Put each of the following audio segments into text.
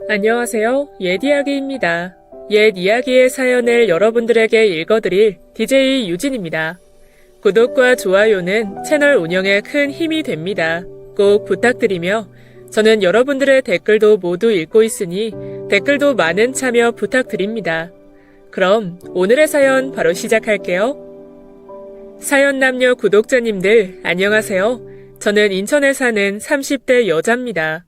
안녕하세요. 옛 이야기입니다. 옛 이야기의 사연을 여러분들에게 읽어드릴 DJ 유진입니다. 구독과 좋아요는 채널 운영에 큰 힘이 됩니다. 꼭 부탁드리며 저는 여러분들의 댓글도 모두 읽고 있으니 댓글도 많은 참여 부탁드립니다. 그럼 오늘의 사연 바로 시작할게요. 사연 남녀 구독자님들 안녕하세요. 저는 인천에 사는 30대 여자입니다.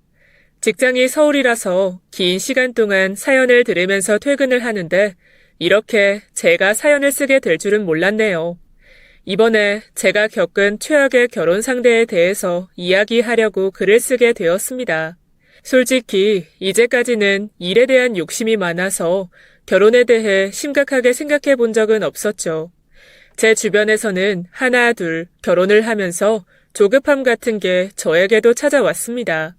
직장이 서울이라서 긴 시간 동안 사연을 들으면서 퇴근을 하는데 이렇게 제가 사연을 쓰게 될 줄은 몰랐네요. 이번에 제가 겪은 최악의 결혼 상대에 대해서 이야기하려고 글을 쓰게 되었습니다. 솔직히 이제까지는 일에 대한 욕심이 많아서 결혼에 대해 심각하게 생각해 본 적은 없었죠. 제 주변에서는 하나 둘 결혼을 하면서 조급함 같은 게 저에게도 찾아왔습니다.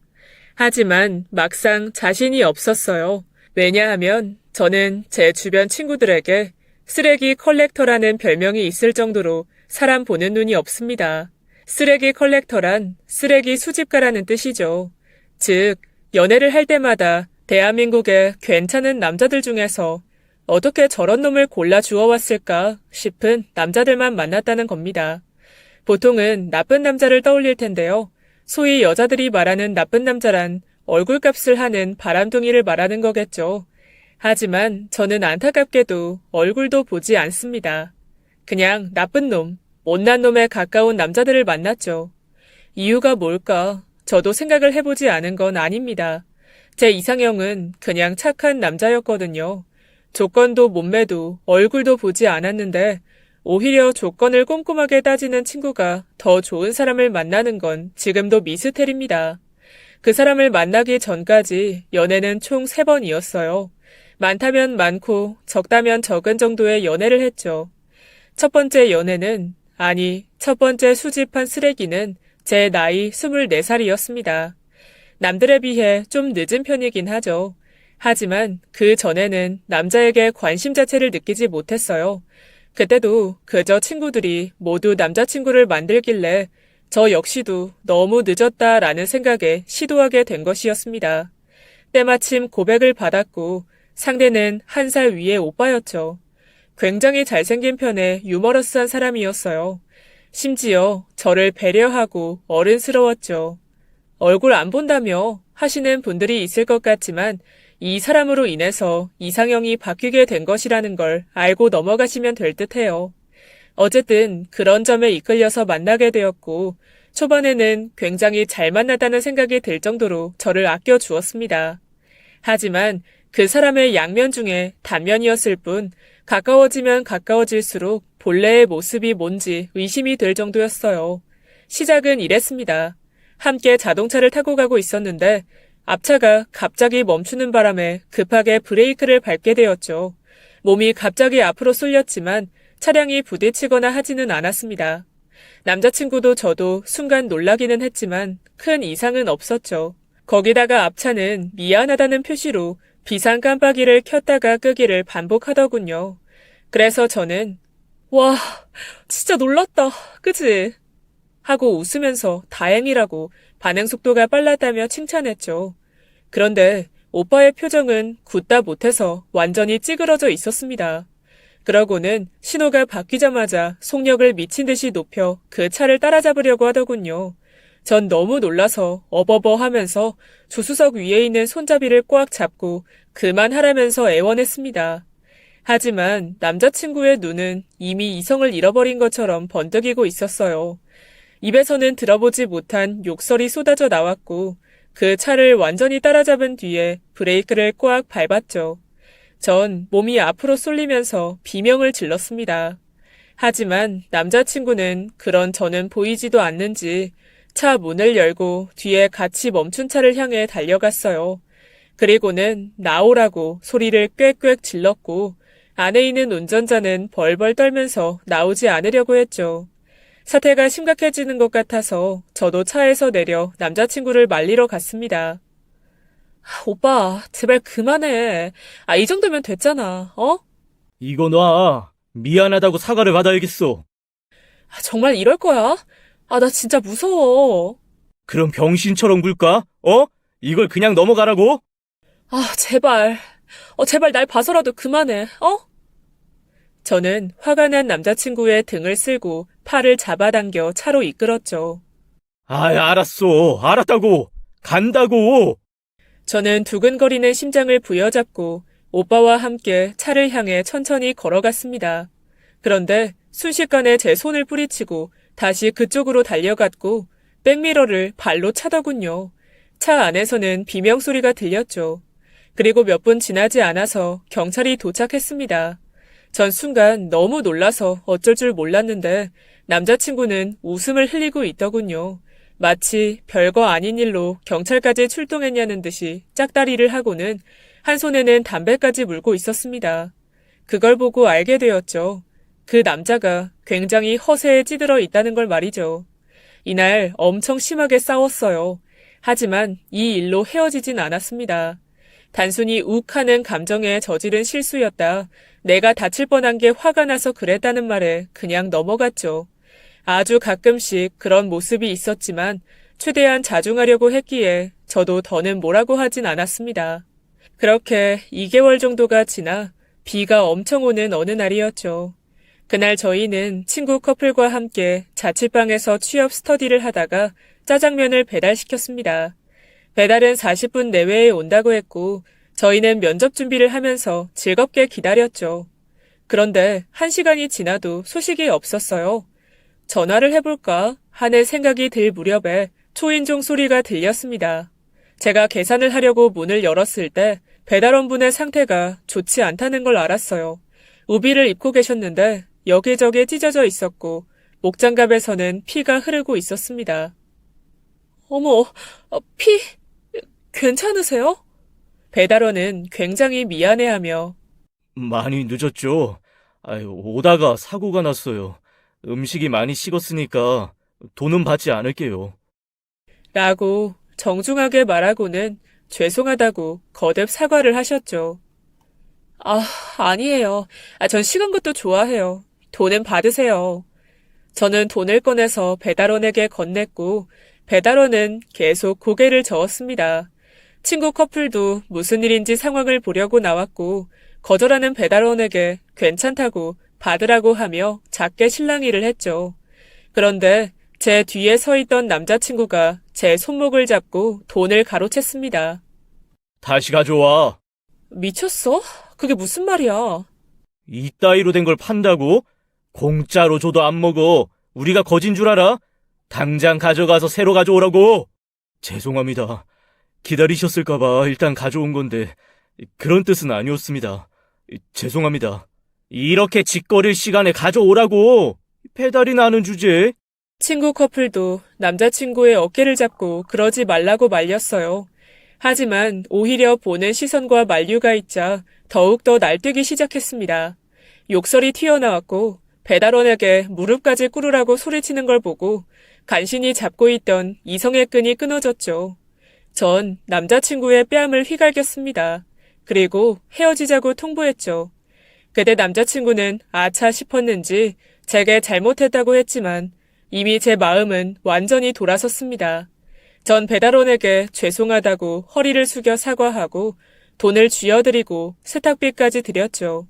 하지만 막상 자신이 없었어요. 왜냐하면 저는 제 주변 친구들에게 쓰레기 컬렉터라는 별명이 있을 정도로 사람 보는 눈이 없습니다. 쓰레기 컬렉터란 쓰레기 수집가라는 뜻이죠. 즉, 연애를 할 때마다 대한민국의 괜찮은 남자들 중에서 어떻게 저런 놈을 골라 주워왔을까 싶은 남자들만 만났다는 겁니다. 보통은 나쁜 남자를 떠올릴 텐데요. 소위 여자들이 말하는 나쁜 남자란 얼굴값을 하는 바람둥이를 말하는 거겠죠. 하지만 저는 안타깝게도 얼굴도 보지 않습니다. 그냥 나쁜 놈, 못난 놈에 가까운 남자들을 만났죠. 이유가 뭘까? 저도 생각을 해보지 않은 건 아닙니다. 제 이상형은 그냥 착한 남자였거든요. 조건도 몸매도 얼굴도 보지 않았는데 오히려 조건을 꼼꼼하게 따지는 친구가 더 좋은 사람을 만나는 건 지금도 미스테리입니다. 그 사람을 만나기 전까지 연애는 총 3번이었어요. 많다면 많고 적다면 적은 정도의 연애를 했죠. 첫 번째 연애는, 첫 번째 수집한 쓰레기는 제 나이 24살이었습니다. 남들에 비해 좀 늦은 편이긴 하죠. 하지만 그 전에는 남자에게 관심 자체를 느끼지 못했어요. 그때도 그저 친구들이 모두 남자친구를 만들길래 저 역시도 너무 늦었다라는 생각에 시도하게 된 것이었습니다. 때마침 고백을 받았고 상대는 1살 위의 오빠였죠. 굉장히 잘생긴 편에 유머러스한 사람이었어요. 심지어 저를 배려하고 어른스러웠죠. 얼굴 안 본다며 하시는 분들이 있을 것 같지만 이 사람으로 인해서 이상형이 바뀌게 된 것이라는 걸 알고 넘어가시면 될 듯해요. 어쨌든 그런 점에 이끌려서 만나게 되었고 초반에는 굉장히 잘 만나다는 생각이 들 정도로 저를 아껴주었습니다. 하지만 그 사람의 양면 중에 단면이었을 뿐 가까워지면 가까워질수록 본래의 모습이 뭔지 의심이 될 정도였어요. 시작은 이랬습니다. 함께 자동차를 타고 가고 있었는데 앞차가 갑자기 멈추는 바람에 급하게 브레이크를 밟게 되었죠. 몸이 갑자기 앞으로 쏠렸지만 차량이 부딪히거나 하지는 않았습니다. 남자친구도 저도 순간 놀라기는 했지만 큰 이상은 없었죠. 거기다가 앞차는 미안하다는 표시로 비상 깜빡이를 켰다가 끄기를 반복하더군요. 그래서 저는 와, 진짜 놀랐다, 그치? 하고 웃으면서 다행이라고 반응 속도가 빨랐다며 칭찬했죠. 그런데 오빠의 표정은 굳다 못해서 완전히 찌그러져 있었습니다. 그러고는 신호가 바뀌자마자 속력을 미친 듯이 높여 그 차를 따라잡으려고 하더군요. 전 너무 놀라서 어버버 하면서 조수석 위에 있는 손잡이를 꽉 잡고 그만하라면서 애원했습니다. 하지만 남자친구의 눈은 이미 이성을 잃어버린 것처럼 번뜩이고 있었어요. 입에서는 들어보지 못한 욕설이 쏟아져 나왔고 그 차를 완전히 따라잡은 뒤에 브레이크를 꽉 밟았죠. 전 몸이 앞으로 쏠리면서 비명을 질렀습니다. 하지만 남자친구는 그런 저는 보이지도 않는지 차 문을 열고 뒤에 같이 멈춘 차를 향해 달려갔어요. 그리고는 나오라고 소리를 꽥꽥 질렀고 안에 있는 운전자는 벌벌 떨면서 나오지 않으려고 했죠. 사태가 심각해지는 것 같아서 저도 차에서 내려 남자친구를 말리러 갔습니다. 오빠, 제발 그만해. 이 정도면 됐잖아, 어? 이거 놔. 미안하다고 사과를 받아야겠어. 정말 이럴 거야? 나 진짜 무서워. 그럼 병신처럼 굴까? 이걸 그냥 넘어가라고? 아, 제발. 제발 날 봐서라도 그만해, 어? 저는 화가 난 남자친구의 등을 쓸고 팔을 잡아당겨 차로 이끌었죠. 알았어. 알았다고. 간다고. 저는 두근거리는 심장을 부여잡고 오빠와 함께 차를 향해 천천히 걸어갔습니다. 그런데 순식간에 제 손을 뿌리치고 다시 그쪽으로 달려갔고 백미러를 발로 차더군요. 차 안에서는 비명소리가 들렸죠. 그리고 몇 분 지나지 않아서 경찰이 도착했습니다. 전 순간 너무 놀라서 어쩔 줄 몰랐는데 남자친구는 웃음을 흘리고 있더군요. 마치 별거 아닌 일로 경찰까지 출동했냐는 듯이 짝다리를 하고는 한 손에는 담배까지 물고 있었습니다. 그걸 보고 알게 되었죠. 그 남자가 굉장히 허세에 찌들어 있다는 걸 말이죠. 이날 엄청 심하게 싸웠어요. 하지만 이 일로 헤어지진 않았습니다. 단순히 욱하는 감정에 저지른 실수였다. 내가 다칠 뻔한 게 화가 나서 그랬다는 말에 그냥 넘어갔죠. 아주 가끔씩 그런 모습이 있었지만 최대한 자중하려고 했기에 저도 더는 뭐라고 하진 않았습니다. 그렇게 2개월 정도가 지나 비가 엄청 오는 어느 날이었죠. 그날 저희는 친구 커플과 함께 자취방에서 취업 스터디를 하다가 짜장면을 배달시켰습니다. 배달은 40분 내외에 온다고 했고 저희는 면접 준비를 하면서 즐겁게 기다렸죠. 그런데 1시간이 지나도 소식이 없었어요. 전화를 해볼까 하는 생각이 들 무렵에 초인종 소리가 들렸습니다. 제가 계산을 하려고 문을 열었을 때 배달원분의 상태가 좋지 않다는 걸 알았어요. 우비를 입고 계셨는데 여기저기 찢어져 있었고 목장갑에서는 피가 흐르고 있었습니다. 어머, 피... 괜찮으세요? 배달원은 굉장히 미안해하며 많이 늦었죠? 오다가 사고가 났어요. 음식이 많이 식었으니까 돈은 받지 않을게요. 라고 정중하게 말하고는 죄송하다고 거듭 사과를 하셨죠. 아니에요. 전 식은 것도 좋아해요. 돈은 받으세요. 저는 돈을 꺼내서 배달원에게 건넸고 배달원은 계속 고개를 저었습니다. 친구 커플도 무슨 일인지 상황을 보려고 나왔고 거절하는 배달원에게 괜찮다고 받으라고 하며 작게 실랑이를 했죠. 그런데 제 뒤에 서 있던 남자친구가 제 손목을 잡고 돈을 가로챘습니다. 다시 가져와. 미쳤어? 그게 무슨 말이야? 이따위로 된 걸 판다고? 공짜로 줘도 안 먹어. 우리가 거진 줄 알아? 당장 가져가서 새로 가져오라고. 죄송합니다. 기다리셨을까봐 일단 가져온 건데 그런 뜻은 아니었습니다. 죄송합니다. 이렇게 짓거릴 시간에 가져오라고. 배달이나 하는 주제에. 친구 커플도 남자친구의 어깨를 잡고 그러지 말라고 말렸어요. 하지만 오히려 보는 시선과 만류가 있자 더욱더 날뛰기 시작했습니다. 욕설이 튀어나왔고 배달원에게 무릎까지 꿇으라고 소리치는 걸 보고 간신히 잡고 있던 이성의 끈이 끊어졌죠. 전 남자친구의 뺨을 휘갈겼습니다. 그리고 헤어지자고 통보했죠. 그때 남자친구는 아차 싶었는지 제게 잘못했다고 했지만 이미 제 마음은 완전히 돌아섰습니다. 전 배달원에게 죄송하다고 허리를 숙여 사과하고 돈을 쥐어드리고 세탁비까지 드렸죠.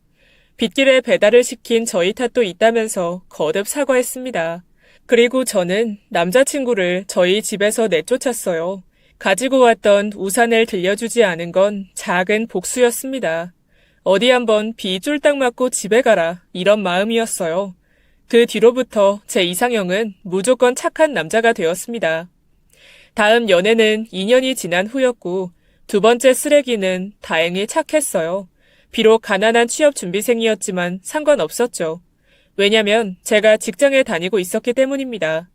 빗길에 배달을 시킨 저희 탓도 있다면서 거듭 사과했습니다. 그리고 저는 남자친구를 저희 집에서 내쫓았어요. 가지고 왔던 우산을 들려주지 않은 건 작은 복수였습니다. 어디 한번 비 쫄딱 맞고 집에 가라 이런 마음이었어요. 그 뒤로부터 제 이상형은 무조건 착한 남자가 되었습니다. 다음 연애는 2년이 지난 후였고 2번째 쓰레기는 다행히 착했어요. 비록 가난한 취업준비생이었지만 상관없었죠. 왜냐면 제가 직장에 다니고 있었기 때문입니다.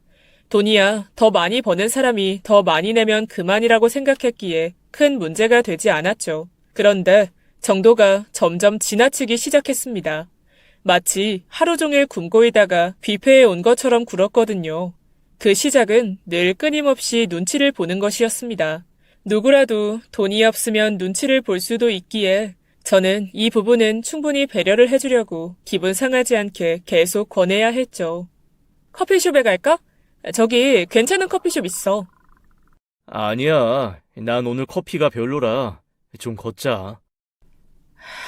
돈이야 더 많이 버는 사람이 더 많이 내면 그만이라고 생각했기에 큰 문제가 되지 않았죠. 그런데 정도가 점점 지나치기 시작했습니다. 마치 하루 종일 굶고 있다가 뷔페에 온 것처럼 굴었거든요. 그 시작은 늘 끊임없이 눈치를 보는 것이었습니다. 누구라도 돈이 없으면 눈치를 볼 수도 있기에 저는 이 부분은 충분히 배려를 해주려고 기분 상하지 않게 계속 권해야 했죠. 커피숍에 갈까? 저기 괜찮은 커피숍 있어. 아니야. 난 오늘 커피가 별로라. 좀 걷자.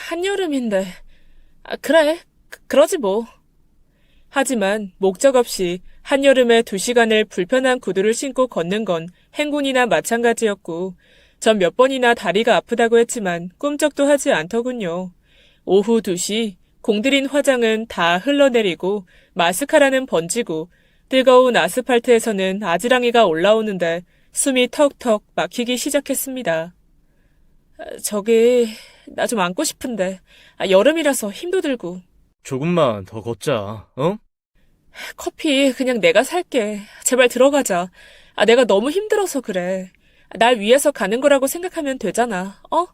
한여름인데. 그래. 그러지 뭐. 하지만 목적 없이 한여름에 2시간을 불편한 구두를 신고 걷는 건 행군이나 마찬가지였고, 전 몇 번이나 다리가 아프다고 했지만 꿈쩍도 하지 않더군요. 오후 2시, 공들인 화장은 다 흘러내리고 마스카라는 번지고 뜨거운 아스팔트에서는 아지랑이가 올라오는데 숨이 턱턱 막히기 시작했습니다. 저기, 나 좀 안고 싶은데. 여름이라서 힘도 들고. 조금만 더 걷자, 어? 커피 그냥 내가 살게. 제발 들어가자. 내가 너무 힘들어서 그래. 날 위해서 가는 거라고 생각하면 되잖아. 어?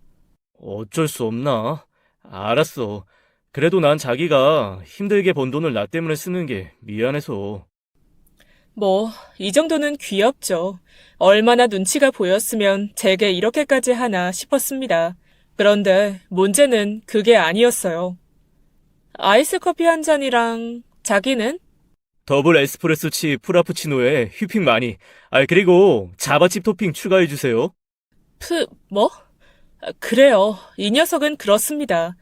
어쩔 수 없나? 알았어. 그래도 난 자기가 힘들게 번 돈을 나 때문에 쓰는 게 미안해서. 뭐, 이 정도는 귀엽죠. 얼마나 눈치가 보였으면 제게 이렇게까지 하나 싶었습니다. 그런데 문제는 그게 아니었어요. 아이스 커피 한 잔이랑 자기는? 더블 에스프레소 칩 프라푸치노에 휘핑 많이. 그리고 자바칩 토핑 추가해주세요. 뭐? 그래요. 이 녀석은 그렇습니다.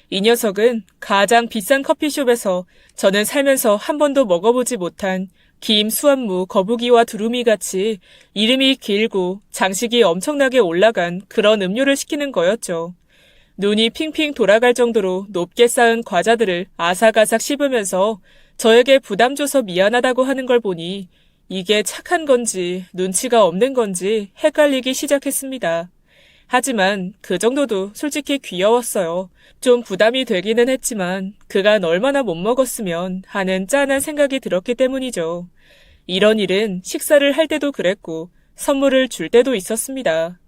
이 녀석은 가장 비싼 커피숍에서 저는 살면서 한 번도 먹어보지 못한 김, 수완무, 거북이와 두루미 같이 이름이 길고 장식이 엄청나게 올라간 그런 음료를 시키는 거였죠. 눈이 핑핑 돌아갈 정도로 높게 쌓은 과자들을 아삭아삭 씹으면서 저에게 부담 줘서 미안하다고 하는 걸 보니 이게 착한 건지 눈치가 없는 건지 헷갈리기 시작했습니다. 하지만 그 정도도 솔직히 귀여웠어요. 좀 부담이 되기는 했지만 그간 얼마나 못 먹었으면 하는 짠한 생각이 들었기 때문이죠. 이런 일은 식사를 할 때도 그랬고 선물을 줄 때도 있었습니다.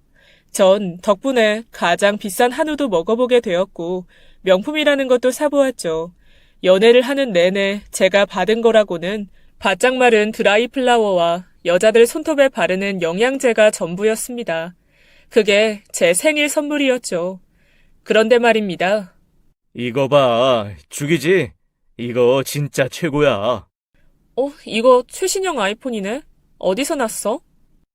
전 덕분에 가장 비싼 한우도 먹어보게 되었고 명품이라는 것도 사보았죠. 연애를 하는 내내 제가 받은 거라고는 바짝 마른 드라이 플라워와 여자들 손톱에 바르는 영양제가 전부였습니다. 그게 제 생일 선물이었죠. 그런데 말입니다. 이거 봐. 죽이지? 이거 진짜 최고야. 이거 최신형 아이폰이네? 어디서 났어?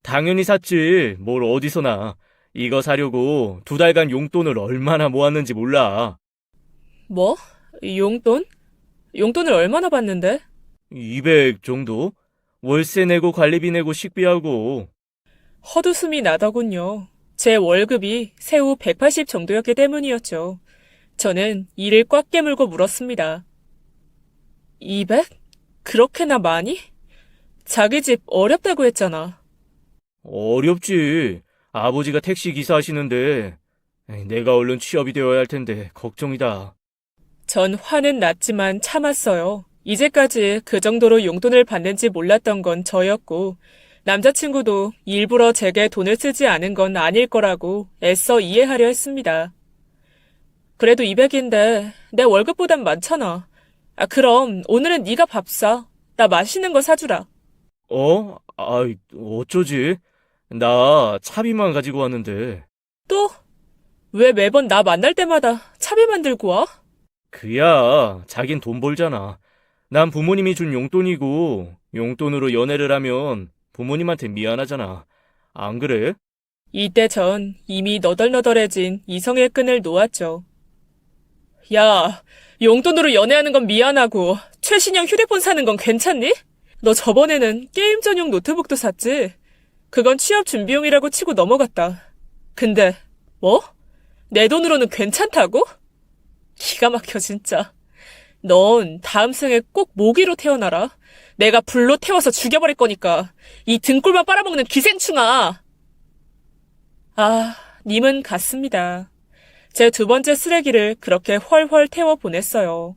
당연히 샀지. 뭘 어디서 나. 이거 사려고 2달간 용돈을 얼마나 모았는지 몰라. 뭐? 용돈? 용돈을 얼마나 받는데? 200 정도? 월세 내고 관리비 내고 식비하고. 헛웃음이 나더군요. 제 월급이 새우 180 정도였기 때문이었죠. 저는 이를 꽉 깨물고 물었습니다. 200? 그렇게나 많이? 자기 집 어렵다고 했잖아. 어렵지. 아버지가 택시 기사 하시는데 내가 얼른 취업이 되어야 할 텐데 걱정이다. 전 화는 났지만 참았어요. 이제까지 그 정도로 용돈을 받는지 몰랐던 건 저였고 남자친구도 일부러 제게 돈을 쓰지 않은 건 아닐 거라고 애써 이해하려 했습니다. 그래도 200인데 내 월급보단 많잖아. 그럼 오늘은 네가 밥 사. 나 맛있는 거 사주라. 어쩌지? 나 차비만 가지고 왔는데. 또? 왜 매번 나 만날 때마다 차비만 들고 와? 그야, 자긴 돈 벌잖아. 난 부모님이 준 용돈이고 용돈으로 연애를 하면 부모님한테 미안하잖아. 안 그래? 이때 전 이미 너덜너덜해진 이성의 끈을 놓았죠. 야, 용돈으로 연애하는 건 미안하고 최신형 휴대폰 사는 건 괜찮니? 너 저번에는 게임 전용 노트북도 샀지? 그건 취업 준비용이라고 치고 넘어갔다. 근데 뭐? 내 돈으로는 괜찮다고? 기가 막혀 진짜. 넌 다음 생에 꼭 모기로 태어나라. 내가 불로 태워서 죽여버릴 거니까. 이 등골만 빨아먹는 기생충아. 님은 갔습니다. 제 2번째 쓰레기를 그렇게 훨훨 태워 보냈어요.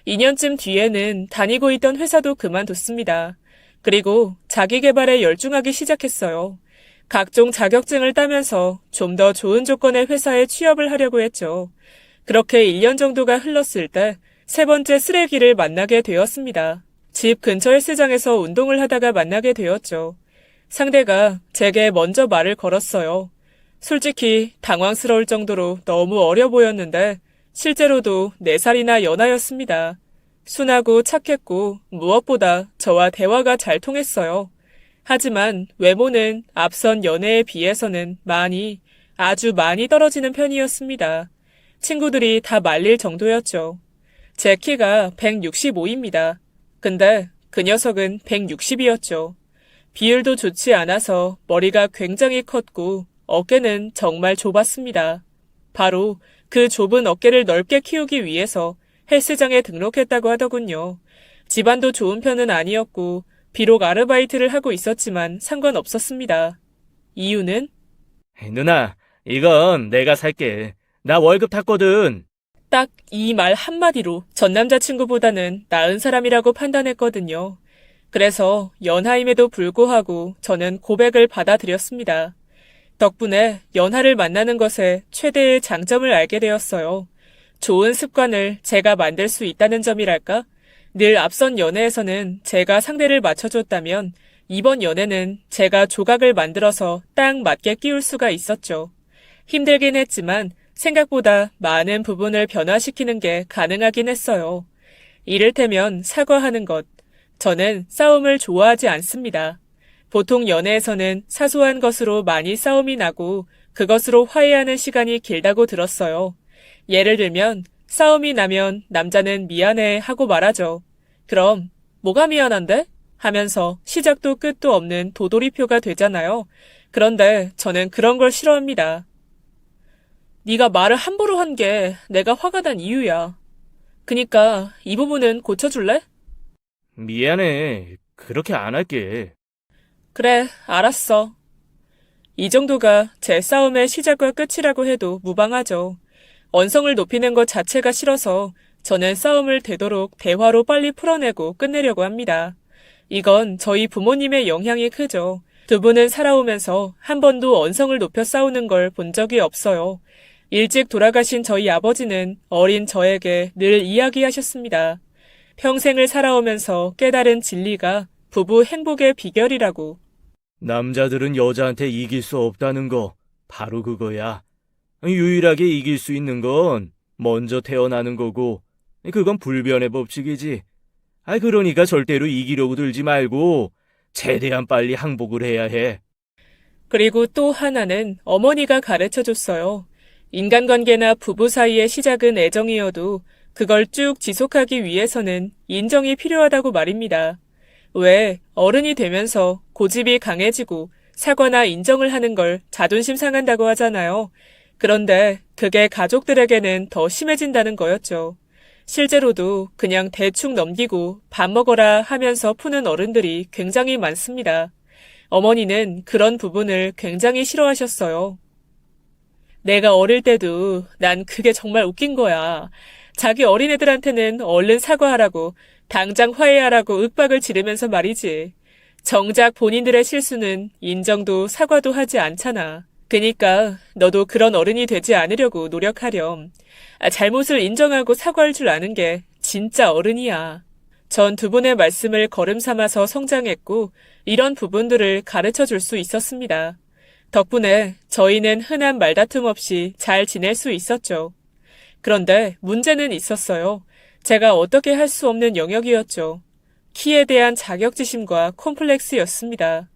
2년쯤 뒤에는 다니고 있던 회사도 그만뒀습니다. 그리고 자기 개발에 열중하기 시작했어요. 각종 자격증을 따면서 좀 더 좋은 조건의 회사에 취업을 하려고 했죠. 그렇게 1년 정도가 흘렀을 때 3번째 쓰레기를 만나게 되었습니다. 집 근처 헬스장에서 운동을 하다가 만나게 되었죠. 상대가 제게 먼저 말을 걸었어요. 솔직히 당황스러울 정도로 너무 어려 보였는데 실제로도 4살이나 연하였습니다. 순하고 착했고 무엇보다 저와 대화가 잘 통했어요. 하지만 외모는 앞선 연애에 비해서는 많이, 아주 많이 떨어지는 편이었습니다. 친구들이 다 말릴 정도였죠. 제 키가 165입니다. 근데 그 녀석은 160이었죠. 비율도 좋지 않아서 머리가 굉장히 컸고 어깨는 정말 좁았습니다. 바로 그 좁은 어깨를 넓게 키우기 위해서 헬스장에 등록했다고 하더군요. 집안도 좋은 편은 아니었고 비록 아르바이트를 하고 있었지만 상관없었습니다. 이유는? 누나, 이건 내가 살게. 나 월급 탔거든. 딱 이 말 한마디로 전 남자친구보다는 나은 사람이라고 판단했거든요. 그래서 연하임에도 불구하고 저는 고백을 받아들였습니다. 덕분에 연하를 만나는 것에 최대의 장점을 알게 되었어요. 좋은 습관을 제가 만들 수 있다는 점이랄까? 늘 앞선 연애에서는 제가 상대를 맞춰줬다면 이번 연애는 제가 조각을 만들어서 딱 맞게 끼울 수가 있었죠. 힘들긴 했지만 생각보다 많은 부분을 변화시키는 게 가능하긴 했어요. 이를테면 사과하는 것. 저는 싸움을 좋아하지 않습니다. 보통 연애에서는 사소한 것으로 많이 싸움이 나고 그것으로 화해하는 시간이 길다고 들었어요. 예를 들면 싸움이 나면 남자는 미안해 하고 말하죠. 그럼 뭐가 미안한데? 하면서 시작도 끝도 없는 도돌이표가 되잖아요. 그런데 저는 그런 걸 싫어합니다. 네가 말을 함부로 한 게 내가 화가 난 이유야. 그니까 이 부분은 고쳐줄래? 미안해. 그렇게 안 할게. 그래, 알았어. 이 정도가 제 싸움의 시작과 끝이라고 해도 무방하죠. 언성을 높이는 것 자체가 싫어서 저는 싸움을 되도록 대화로 빨리 풀어내고 끝내려고 합니다. 이건 저희 부모님의 영향이 크죠. 두 분은 살아오면서 한 번도 언성을 높여 싸우는 걸 본 적이 없어요. 일찍 돌아가신 저희 아버지는 어린 저에게 늘 이야기하셨습니다. 평생을 살아오면서 깨달은 진리가 부부 행복의 비결이라고. 남자들은 여자한테 이길 수 없다는 거 바로 그거야. 유일하게 이길 수 있는 건 먼저 태어나는 거고 그건 불변의 법칙이지. 그러니까 절대로 이기려고 들지 말고 최대한 빨리 항복을 해야 해. 그리고 또 하나는 어머니가 가르쳐줬어요. 인간관계나 부부 사이의 시작은 애정이어도 그걸 쭉 지속하기 위해서는 인정이 필요하다고 말입니다. 왜 어른이 되면서 고집이 강해지고 사과나 인정을 하는 걸 자존심 상한다고 하잖아요. 그런데 그게 가족들에게는 더 심해진다는 거였죠. 실제로도 그냥 대충 넘기고 밥 먹어라 하면서 푸는 어른들이 굉장히 많습니다. 어머니는 그런 부분을 굉장히 싫어하셨어요. 내가 어릴 때도 난 그게 정말 웃긴 거야. 자기 어린애들한테는 얼른 사과하라고, 당장 화해하라고 윽박을 지르면서 말이지. 정작 본인들의 실수는 인정도 사과도 하지 않잖아. 그니까 너도 그런 어른이 되지 않으려고 노력하렴. 잘못을 인정하고 사과할 줄 아는 게 진짜 어른이야. 전 두 분의 말씀을 거름 삼아서 성장했고 이런 부분들을 가르쳐 줄 수 있었습니다. 덕분에 저희는 흔한 말다툼 없이 잘 지낼 수 있었죠. 그런데 문제는 있었어요. 제가 어떻게 할 수 없는 영역이었죠. 키에 대한 자격지심과 콤플렉스였습니다.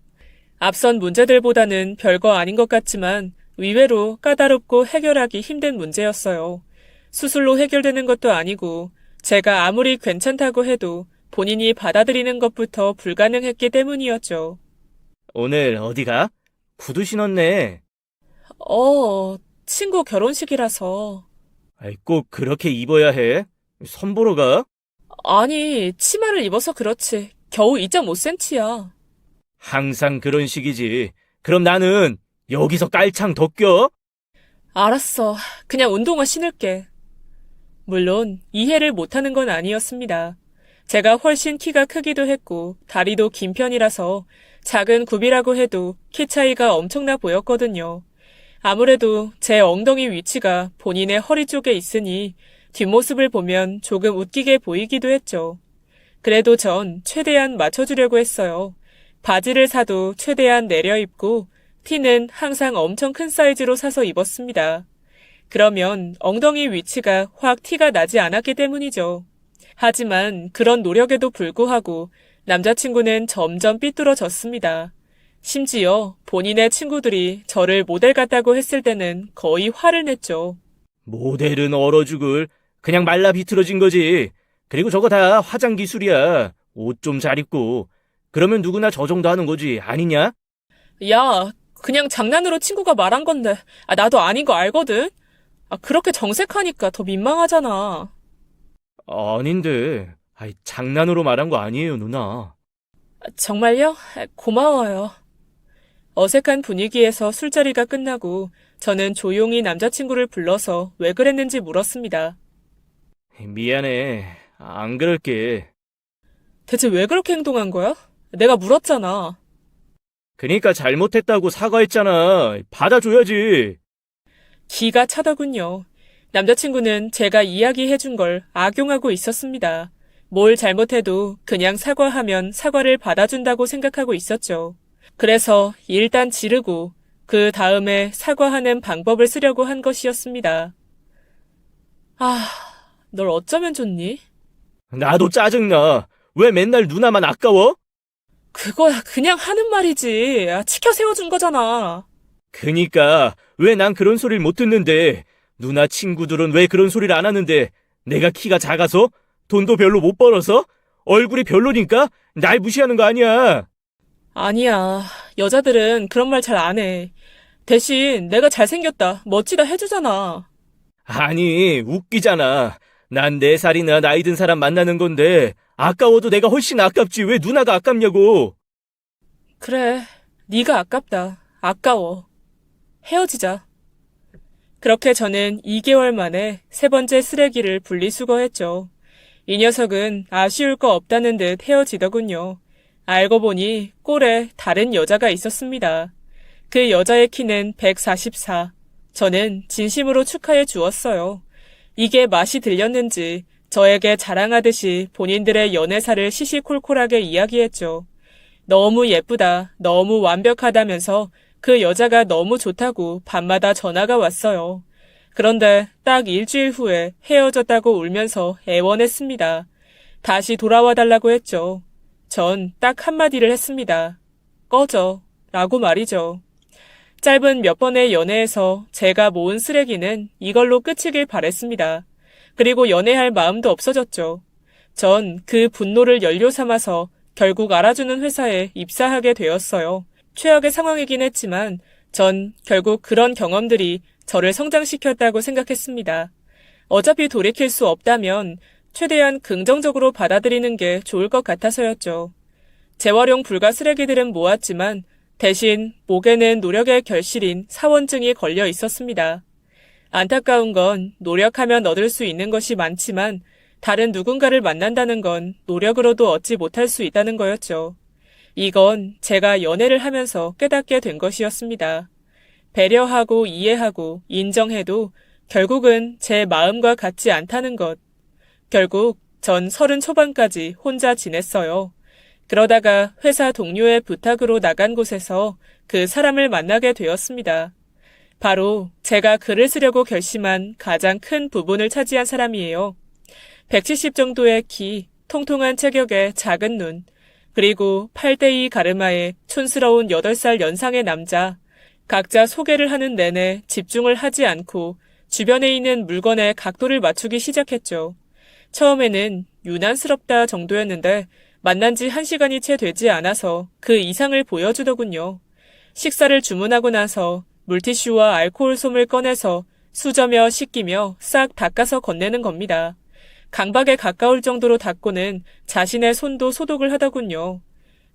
앞선 문제들보다는 별거 아닌 것 같지만 의외로 까다롭고 해결하기 힘든 문제였어요. 수술로 해결되는 것도 아니고 제가 아무리 괜찮다고 해도 본인이 받아들이는 것부터 불가능했기 때문이었죠. 오늘 어디가? 구두 신었네. 친구 결혼식이라서. 꼭 그렇게 입어야 해? 선보러 가? 아니, 치마를 입어서 그렇지. 겨우 2.5cm야. 항상 그런 식이지. 그럼 나는 여기서 깔창 더 껴? 알았어. 그냥 운동화 신을게. 물론 이해를 못하는 건 아니었습니다. 제가 훨씬 키가 크기도 했고 다리도 긴 편이라서 작은 굽이라고 해도 키 차이가 엄청나 보였거든요. 아무래도 제 엉덩이 위치가 본인의 허리 쪽에 있으니 뒷모습을 보면 조금 웃기게 보이기도 했죠. 그래도 전 최대한 맞춰주려고 했어요. 바지를 사도 최대한 내려 입고 티는 항상 엄청 큰 사이즈로 사서 입었습니다. 그러면 엉덩이 위치가 확 티가 나지 않았기 때문이죠. 하지만 그런 노력에도 불구하고 남자친구는 점점 삐뚤어졌습니다. 심지어 본인의 친구들이 저를 모델 같다고 했을 때는 거의 화를 냈죠. 모델은 얼어 죽을. 그냥 말라 비틀어진 거지. 그리고 저거 다 화장 기술이야. 옷 좀 잘 입고. 그러면 누구나 저 정도 하는 거지. 아니냐? 야, 그냥 장난으로 친구가 말한 건데, 나도 아닌 거 알거든? 그렇게 정색하니까 더 민망하잖아. 아닌데. 장난으로 말한 거 아니에요, 누나. 정말요? 고마워요. 어색한 분위기에서 술자리가 끝나고 저는 조용히 남자친구를 불러서 왜 그랬는지 물었습니다. 미안해. 안 그럴게. 대체 왜 그렇게 행동한 거야? 내가 물었잖아. 그니까 잘못했다고 사과했잖아. 받아줘야지. 기가 차더군요. 남자친구는 제가 이야기해준 걸 악용하고 있었습니다. 뭘 잘못해도 그냥 사과하면 사과를 받아준다고 생각하고 있었죠. 그래서 일단 지르고 그 다음에 사과하는 방법을 쓰려고 한 것이었습니다. 널 어쩌면 좋니? 나도 짜증나. 왜 맨날 누나만 아까워? 그거야 그냥 하는 말이지. 치켜 세워준 거잖아. 그니까 왜 난 그런 소리를 못 듣는데 누나 친구들은 왜 그런 소리를 안 하는데 내가 키가 작아서? 돈도 별로 못 벌어서? 얼굴이 별로니까 날 무시하는 거 아니야. 아니야. 여자들은 그런 말 잘 안 해. 대신 내가 잘생겼다, 멋지다 해주잖아. 아니 웃기잖아. 난 4살이나 나이 든 사람 만나는 건데 아까워도 내가 훨씬 아깝지 왜 누나가 아깝냐고. 그래, 네가 아깝다. 아까워. 헤어지자. 그렇게 저는 2개월 만에 3번째 쓰레기를 분리수거했죠. 이 녀석은 아쉬울 거 없다는 듯 헤어지더군요. 알고 보니 꼴에 다른 여자가 있었습니다. 그 여자의 키는 144. 저는 진심으로 축하해 주었어요. 이게 맛이 들렸는지 저에게 자랑하듯이 본인들의 연애사를 시시콜콜하게 이야기했죠. 너무 예쁘다, 너무 완벽하다면서 그 여자가 너무 좋다고 밤마다 전화가 왔어요. 그런데 딱 일주일 후에 헤어졌다고 울면서 애원했습니다. 다시 돌아와 달라고 했죠. 전 딱 한마디를 했습니다. 꺼져. 라고 말이죠. 짧은 몇 번의 연애에서 제가 모은 쓰레기는 이걸로 끝이길 바랬습니다. 그리고 연애할 마음도 없어졌죠. 전 그 분노를 연료 삼아서 결국 알아주는 회사에 입사하게 되었어요. 최악의 상황이긴 했지만 전 결국 그런 경험들이 저를 성장시켰다고 생각했습니다. 어차피 돌이킬 수 없다면 최대한 긍정적으로 받아들이는 게 좋을 것 같아서였죠. 재활용 불가 쓰레기들은 모았지만 대신 목에는 노력의 결실인 사원증이 걸려 있었습니다. 안타까운 건 노력하면 얻을 수 있는 것이 많지만 다른 누군가를 만난다는 건 노력으로도 얻지 못할 수 있다는 거였죠. 이건 제가 연애를 하면서 깨닫게 된 것이었습니다. 배려하고 이해하고 인정해도 결국은 제 마음과 같지 않다는 것. 결국 전 30 초반까지 혼자 지냈어요. 그러다가 회사 동료의 부탁으로 나간 곳에서 그 사람을 만나게 되었습니다. 바로 제가 글을 쓰려고 결심한 가장 큰 부분을 차지한 사람이에요. 170 정도의 키, 통통한 체격의 작은 눈, 그리고 8대2 가르마의 촌스러운 8살 연상의 남자. 각자 소개를 하는 내내 집중을 하지 않고 주변에 있는 물건에 각도를 맞추기 시작했죠. 처음에는 유난스럽다 정도였는데 만난 지 1시간이 채 되지 않아서 그 이상을 보여주더군요. 식사를 주문하고 나서 물티슈와 알코올 솜을 꺼내서 수저며 씻기며 싹 닦아서 건네는 겁니다. 강박에 가까울 정도로 닦고는 자신의 손도 소독을 하더군요.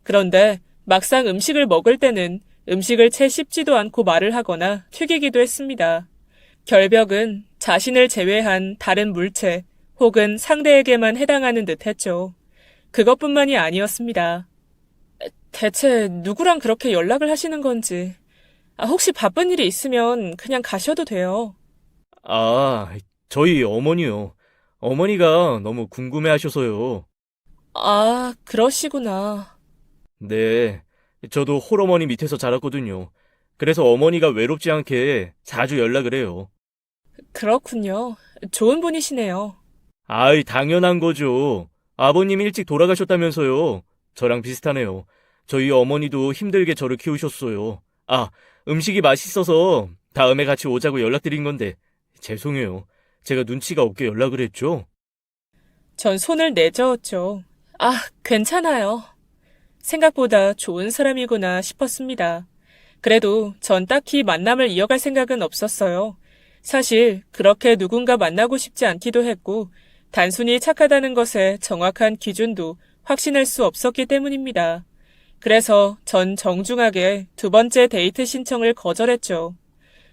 그런데 막상 음식을 먹을 때는 음식을 채 씹지도 않고 말을 하거나 튀기기도 했습니다. 결벽은 자신을 제외한 다른 물체 혹은 상대에게만 해당하는 듯 했죠. 그것뿐만이 아니었습니다. 대체 누구랑 그렇게 연락을 하시는 건지. 혹시 바쁜 일이 있으면 그냥 가셔도 돼요. 저희 어머니요. 어머니가 너무 궁금해 하셔서요. 그러시구나. 네, 저도 홀어머니 밑에서 자랐거든요. 그래서 어머니가 외롭지 않게 자주 연락을 해요. 그렇군요. 좋은 분이시네요. 당연한 거죠. 아버님 일찍 돌아가셨다면서요. 저랑 비슷하네요. 저희 어머니도 힘들게 저를 키우셨어요. 아, 음식이 맛있어서 다음에 같이 오자고 연락드린 건데 죄송해요. 제가 눈치가 없게 연락을 했죠. 전 손을 내저었죠. 아, 괜찮아요. 생각보다 좋은 사람이구나 싶었습니다. 그래도 전 딱히 만남을 이어갈 생각은 없었어요. 사실 그렇게 누군가 만나고 싶지 않기도 했고, 단순히 착하다는 것에 정확한 기준도 확신할 수 없었기 때문입니다. 그래서 전 정중하게 두 번째 데이트 신청을 거절했죠.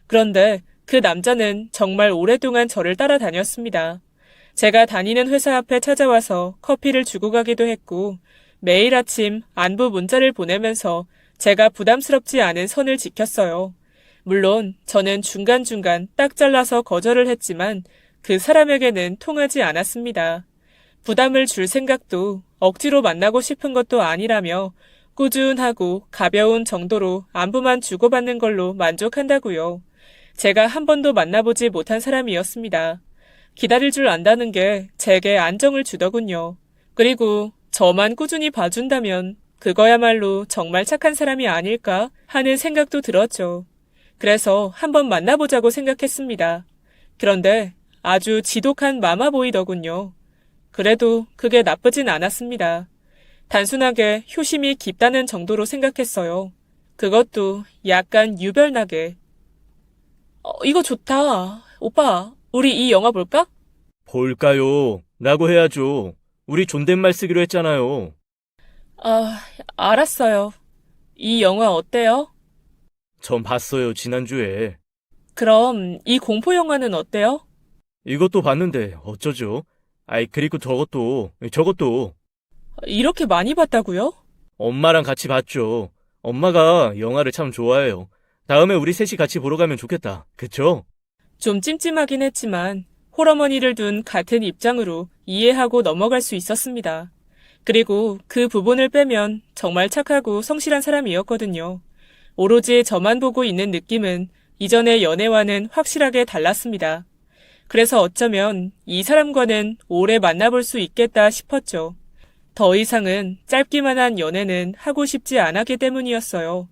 그런데 그 남자는 정말 오랫동안 저를 따라다녔습니다. 제가 다니는 회사 앞에 찾아와서 커피를 주고 가기도 했고, 매일 아침 안부 문자를 보내면서 제가 부담스럽지 않은 선을 지켰어요. 물론 저는 중간중간 딱 잘라서 거절을 했지만 그 사람에게는 통하지 않았습니다. 부담을 줄 생각도 억지로 만나고 싶은 것도 아니라며 꾸준하고 가벼운 정도로 안부만 주고받는 걸로 만족한다고요. 제가 한 번도 만나보지 못한 사람이었습니다. 기다릴 줄 안다는 게 제게 안정을 주더군요. 그리고 저만 꾸준히 봐준다면 그거야말로 정말 착한 사람이 아닐까 하는 생각도 들었죠. 그래서 한번 만나보자고 생각했습니다. 그런데 아주 지독한 마마보이더군요. 그래도 그게 나쁘진 않았습니다. 단순하게 효심이 깊다는 정도로 생각했어요. 그것도 약간 유별나게. 이거 좋다. 오빠, 우리 이 영화 볼까? 볼까요? 라고 해야죠. 우리 존댓말 쓰기로 했잖아요. 아, 알았어요. 이 영화 어때요? 전 봤어요, 지난주에. 그럼 이 공포 영화는 어때요? 이것도 봤는데 어쩌죠? 아이, 그리고 저것도 이렇게 많이 봤다고요? 엄마랑 같이 봤죠. 엄마가 영화를 참 좋아해요. 다음에 우리 셋이 같이 보러 가면 좋겠다. 그쵸? 좀 찜찜하긴 했지만 홀어머니를 둔 같은 입장으로 이해하고 넘어갈 수 있었습니다. 그리고 그 부분을 빼면 정말 착하고 성실한 사람이었거든요. 오로지 저만 보고 있는 느낌은 이전의 연애와는 확실하게 달랐습니다. 그래서 어쩌면 이 사람과는 오래 만나볼 수 있겠다 싶었죠. 더 이상은 짧기만 한 연애는 하고 싶지 않았기 때문이었어요.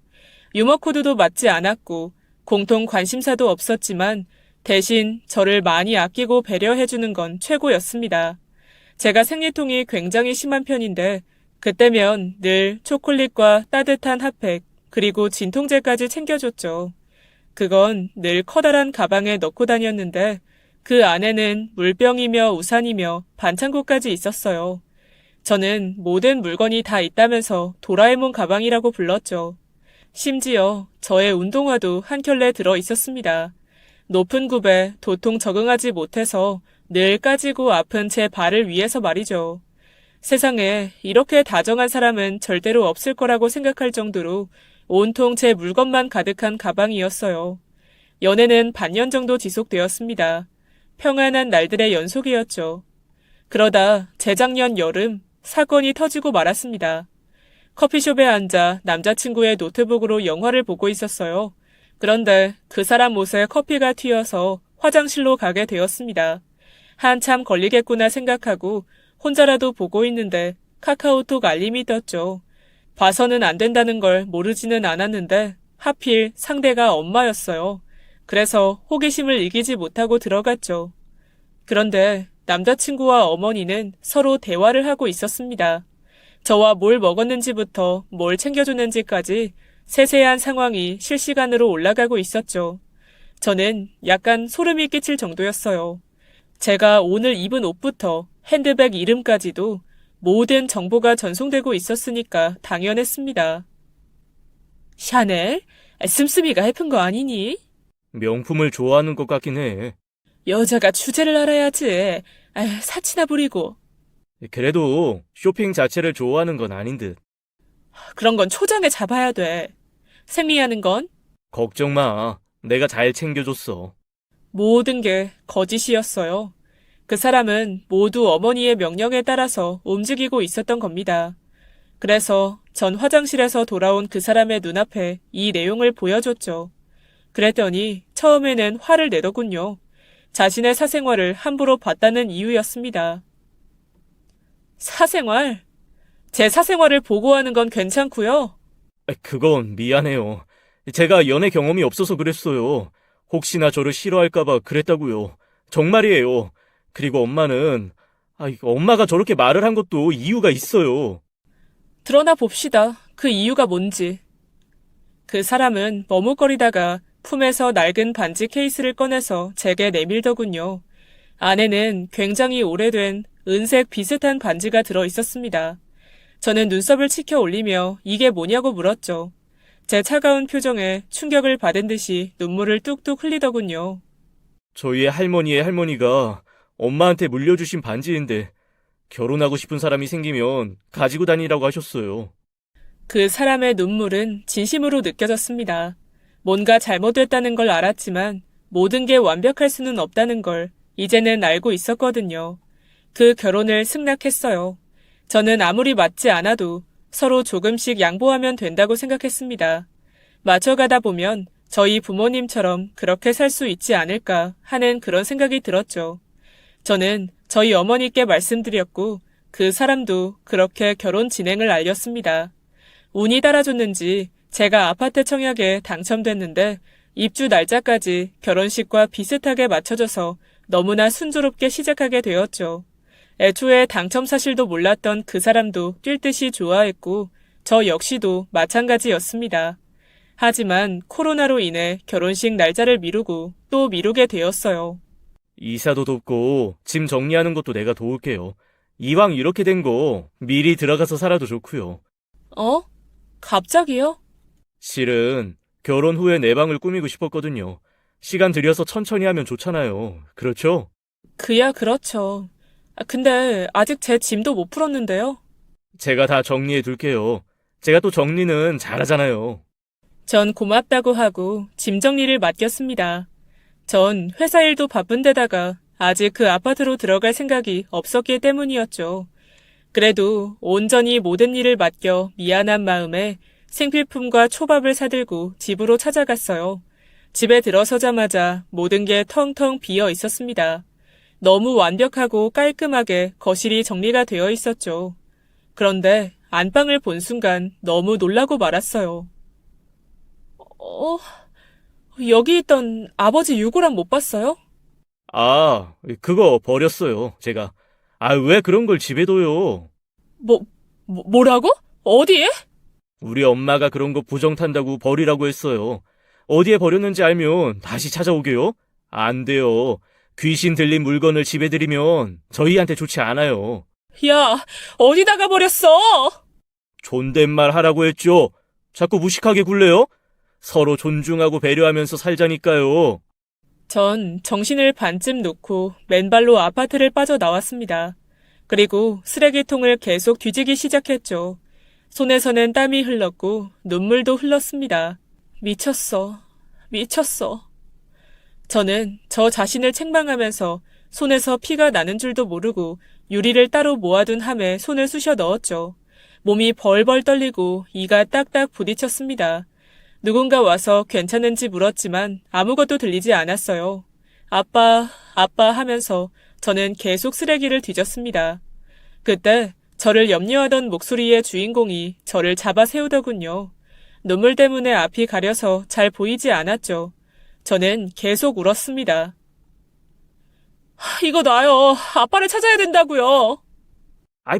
유머 코드도 맞지 않았고 공통 관심사도 없었지만 대신 저를 많이 아끼고 배려해주는 건 최고였습니다. 제가 생리통이 굉장히 심한 편인데 그때면 늘 초콜릿과 따뜻한 핫팩 그리고 진통제까지 챙겨줬죠. 그건 늘 커다란 가방에 넣고 다녔는데 그 안에는 물병이며 우산이며 반창고까지 있었어요. 저는 모든 물건이 다 있다면서 도라에몽 가방이라고 불렀죠. 심지어 저의 운동화도 한 켤레 들어 있었습니다. 높은 굽에 도통 적응하지 못해서 늘 까지고 아픈 제 발을 위해서 말이죠. 세상에 이렇게 다정한 사람은 절대로 없을 거라고 생각할 정도로 온통 제 물건만 가득한 가방이었어요. 연애는 반년 정도 지속되었습니다. 평안한 날들의 연속이었죠. 그러다 재작년 여름 사건이 터지고 말았습니다. 커피숍에 앉아 남자친구의 노트북으로 영화를 보고 있었어요. 그런데 그 사람 옷에 커피가 튀어서 화장실로 가게 되었습니다. 한참 걸리겠구나 생각하고 혼자라도 보고 있는데 카카오톡 알림이 떴죠. 봐서는 안 된다는 걸 모르지는 않았는데 하필 상대가 엄마였어요. 그래서 호기심을 이기지 못하고 들어갔죠. 그런데 남자친구와 어머니는 서로 대화를 하고 있었습니다. 저와 뭘 먹었는지부터 뭘 챙겨줬는지까지 세세한 상황이 실시간으로 올라가고 있었죠. 저는 약간 소름이 끼칠 정도였어요. 제가 오늘 입은 옷부터 핸드백 이름까지도 모든 정보가 전송되고 있었으니까 당연했습니다. 샤넬? 씀씀이가 해픈 거 아니니? 명품을 좋아하는 것 같긴 해. 여자가 주제를 알아야지. 사치나 부리고. 그래도 쇼핑 자체를 좋아하는 건 아닌 듯. 그런 건 초장에 잡아야 돼. 생리하는 건 걱정 마. 내가 잘 챙겨줬어. 모든 게 거짓이었어요. 그 사람은 모두 어머니의 명령에 따라서 움직이고 있었던 겁니다. 그래서 전 화장실에서 돌아온 그 사람의 눈앞에 이 내용을 보여줬죠. 그랬더니 처음에는 화를 내더군요. 자신의 사생활을 함부로 봤다는 이유였습니다. 사생활? 제 사생활을 보고하는 건 괜찮고요. 그건 미안해요. 제가 연애 경험이 없어서 그랬어요. 혹시나 저를 싫어할까봐 그랬다고요. 정말이에요. 그리고 엄마는, 엄마가 저렇게 말을 한 것도 이유가 있어요. 드러나 봅시다. 그 이유가 뭔지. 그 사람은 머뭇거리다가 품에서 낡은 반지 케이스를 꺼내서 제게 내밀더군요. 안에는 굉장히 오래된 은색 비슷한 반지가 들어 있었습니다. 저는 눈썹을 치켜 올리며 이게 뭐냐고 물었죠. 제 차가운 표정에 충격을 받은 듯이 눈물을 뚝뚝 흘리더군요. 저희의 할머니의 할머니가 엄마한테 물려주신 반지인데 결혼하고 싶은 사람이 생기면 가지고 다니라고 하셨어요. 그 사람의 눈물은 진심으로 느껴졌습니다. 뭔가 잘못됐다는 걸 알았지만 모든 게 완벽할 수는 없다는 걸 이제는 알고 있었거든요. 그 결혼을 승낙했어요. 저는 아무리 맞지 않아도 서로 조금씩 양보하면 된다고 생각했습니다. 맞춰가다 보면 저희 부모님처럼 그렇게 살 수 있지 않을까 하는 그런 생각이 들었죠. 저는 저희 어머니께 말씀드렸고 그 사람도 그렇게 결혼 진행을 알렸습니다. 운이 따라줬는지 제가 아파트 청약에 당첨됐는데 입주 날짜까지 결혼식과 비슷하게 맞춰져서 너무나 순조롭게 시작하게 되었죠. 애초에 당첨 사실도 몰랐던 그 사람도 뛸 듯이 좋아했고 저 역시도 마찬가지였습니다. 하지만 코로나로 인해 결혼식 날짜를 미루고 또 미루게 되었어요. 이사도 돕고 짐 정리하는 것도 내가 도울게요. 이왕 이렇게 된 거 미리 들어가서 살아도 좋고요. 어? 갑자기요? 실은 결혼 후에 내 방을 꾸미고 싶었거든요. 시간 들여서 천천히 하면 좋잖아요. 그렇죠? 그야 그렇죠. 근데 아직 제 짐도 못 풀었는데요. 제가 다 정리해 둘게요. 제가 또 정리는 잘하잖아요. 전 고맙다고 하고 짐 정리를 맡겼습니다. 전 회사 일도 바쁜데다가 아직 그 아파트로 들어갈 생각이 없었기 때문이었죠. 그래도 온전히 모든 일을 맡겨 미안한 마음에 생필품과 초밥을 사들고 집으로 찾아갔어요. 집에 들어서자마자 모든 게 텅텅 비어 있었습니다. 너무 완벽하고 깔끔하게 거실이 정리가 되어 있었죠. 그런데 안방을 본 순간 너무 놀라고 말았어요. 여기 있던 아버지 유골함 못 봤어요? 그거 버렸어요, 제가. 왜 그런 걸 집에 둬요? 뭐라고? 어디에? 우리 엄마가 그런 거 부정 탄다고 버리라고 했어요. 어디에 버렸는지 알면 다시 찾아오게요? 안 돼요. 귀신 들린 물건을 집에 들이면 저희한테 좋지 않아요. 야, 어디다가 버렸어? 존댓말 하라고 했죠? 자꾸 무식하게 굴래요? 서로 존중하고 배려하면서 살자니까요. 전 정신을 반쯤 놓고 맨발로 아파트를 빠져나왔습니다. 그리고 쓰레기통을 계속 뒤지기 시작했죠. 손에서는 땀이 흘렀고 눈물도 흘렀습니다. 미쳤어. 저는 저 자신을 책망하면서 손에서 피가 나는 줄도 모르고 유리를 따로 모아둔 함에 손을 쑤셔 넣었죠. 몸이 벌벌 떨리고 이가 딱딱 부딪혔습니다. 누군가 와서 괜찮은지 물었지만 아무것도 들리지 않았어요. 아빠 하면서 저는 계속 쓰레기를 뒤졌습니다. 그때 저를 염려하던 목소리의 주인공이 저를 잡아 세우더군요. 눈물 때문에 앞이 가려서 잘 보이지 않았죠. 저는 계속 울었습니다. 이거 놔요. 아빠를 찾아야 된다고요.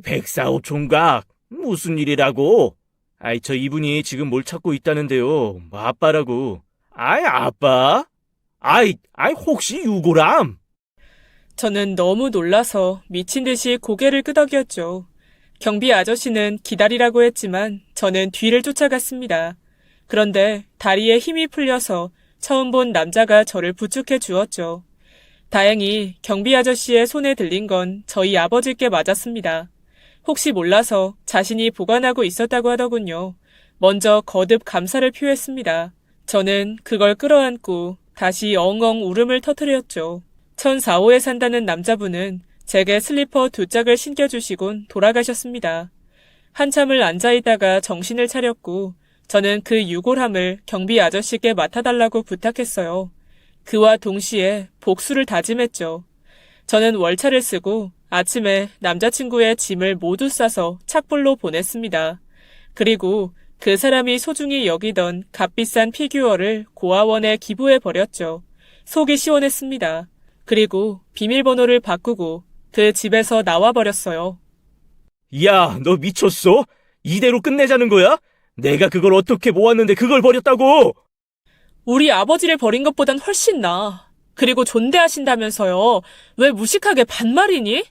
백사오총각. 무슨 일이라고? 저 이분이 지금 뭘 찾고 있다는데요. 아빠라고. 아빠? 혹시 유골함? 저는 너무 놀라서 미친 듯이 고개를 끄덕였죠. 경비 아저씨는 기다리라고 했지만 저는 뒤를 쫓아갔습니다. 그런데 다리에 힘이 풀려서 처음 본 남자가 저를 부축해 주었죠. 다행히 경비 아저씨의 손에 들린 건 저희 아버지께 맞았습니다. 혹시 몰라서 자신이 보관하고 있었다고 하더군요. 먼저 거듭 감사를 표했습니다. 저는 그걸 끌어안고 다시 엉엉 울음을 터뜨렸죠. 1004호에 산다는 남자분은 제게 슬리퍼 2짝을 신겨주시곤 돌아가셨습니다. 한참을 앉아있다가 정신을 차렸고 저는 그 유골함을 경비 아저씨께 맡아달라고 부탁했어요. 그와 동시에 복수를 다짐했죠. 저는 월차를 쓰고 아침에 남자친구의 짐을 모두 싸서 착불로 보냈습니다. 그리고 그 사람이 소중히 여기던 값비싼 피규어를 고아원에 기부해버렸죠. 속이 시원했습니다. 그리고 비밀번호를 바꾸고 그 집에서 나와버렸어요. 야, 너 미쳤어? 이대로 끝내자는 거야? 내가 그걸 어떻게 모았는데 그걸 버렸다고? 우리 아버지를 버린 것보단 훨씬 나아. 그리고 존대하신다면서요. 왜 무식하게 반말이니?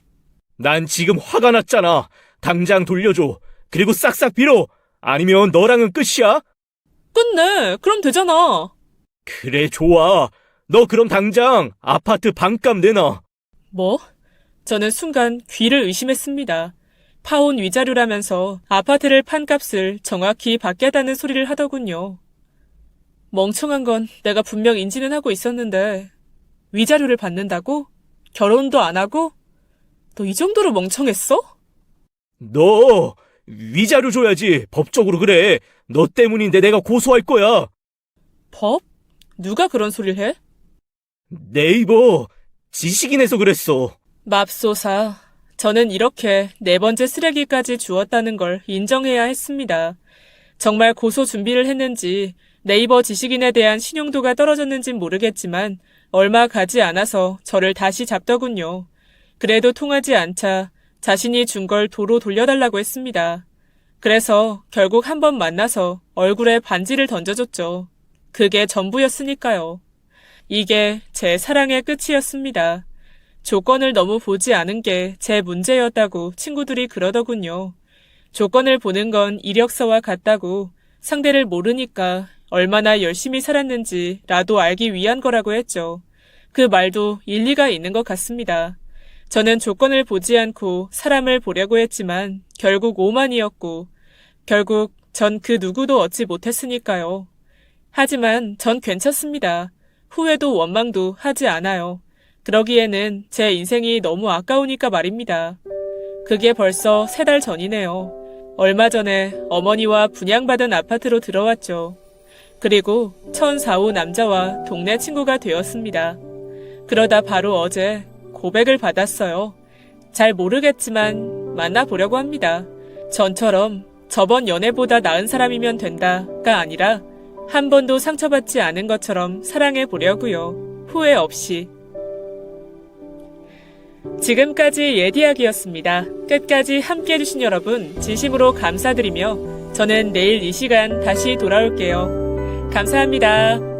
난 지금 화가 났잖아. 당장 돌려줘. 그리고 싹싹 빌어. 아니면 너랑은 끝이야? 끝내. 그럼 되잖아. 그래, 좋아. 너 그럼 당장 아파트 반값 내놔. 뭐? 저는 순간 귀를 의심했습니다. 파혼 위자료라면서 아파트를 판 값을 정확히 받겠다는 소리를 하더군요. 멍청한 건 내가 분명 인지는 하고 있었는데 위자료를 받는다고? 결혼도 안 하고? 너 이 정도로 멍청했어? 너 위자료 줘야지. 법적으로 그래. 너 때문인데 내가 고소할 거야. 법? 누가 그런 소리를 해? 네이버 지식인에서 그랬어. 맙소사. 저는 이렇게 4번째 쓰레기까지 주었다는 걸 인정해야 했습니다. 정말 고소 준비를 했는지 네이버 지식인에 대한 신용도가 떨어졌는진 모르겠지만 얼마 가지 않아서 저를 다시 잡더군요. 그래도 통하지 않자 자신이 준 걸 도로 돌려달라고 했습니다. 그래서 결국 한 번 만나서 얼굴에 반지를 던져줬죠. 그게 전부였으니까요. 이게 제 사랑의 끝이었습니다. 조건을 너무 보지 않은 게 제 문제였다고 친구들이 그러더군요. 조건을 보는 건 이력서와 같다고 상대를 모르니까 얼마나 열심히 살았는지 라도 알기 위한 거라고 했죠. 그 말도 일리가 있는 것 같습니다. 저는 조건을 보지 않고 사람을 보려고 했지만 결국 오만이었고 결국 전 그 누구도 얻지 못했으니까요. 하지만 전 괜찮습니다. 후회도 원망도 하지 않아요. 그러기에는 제 인생이 너무 아까우니까 말입니다. 그게 벌써 3달 전이네요. 얼마 전에 어머니와 분양받은 아파트로 들어왔죠. 그리고 1004호 남자와 동네 친구가 되었습니다. 그러다 바로 어제 고백을 받았어요. 잘 모르겠지만 만나보려고 합니다. 전처럼 저번 연애보다 나은 사람이면 된다가 아니라 한 번도 상처받지 않은 것처럼 사랑해보려고요. 후회 없이. 지금까지 예디약이었습니다. 끝까지 함께해 주신 여러분 진심으로 감사드리며 저는 내일 이 시간 다시 돌아올게요. 감사합니다.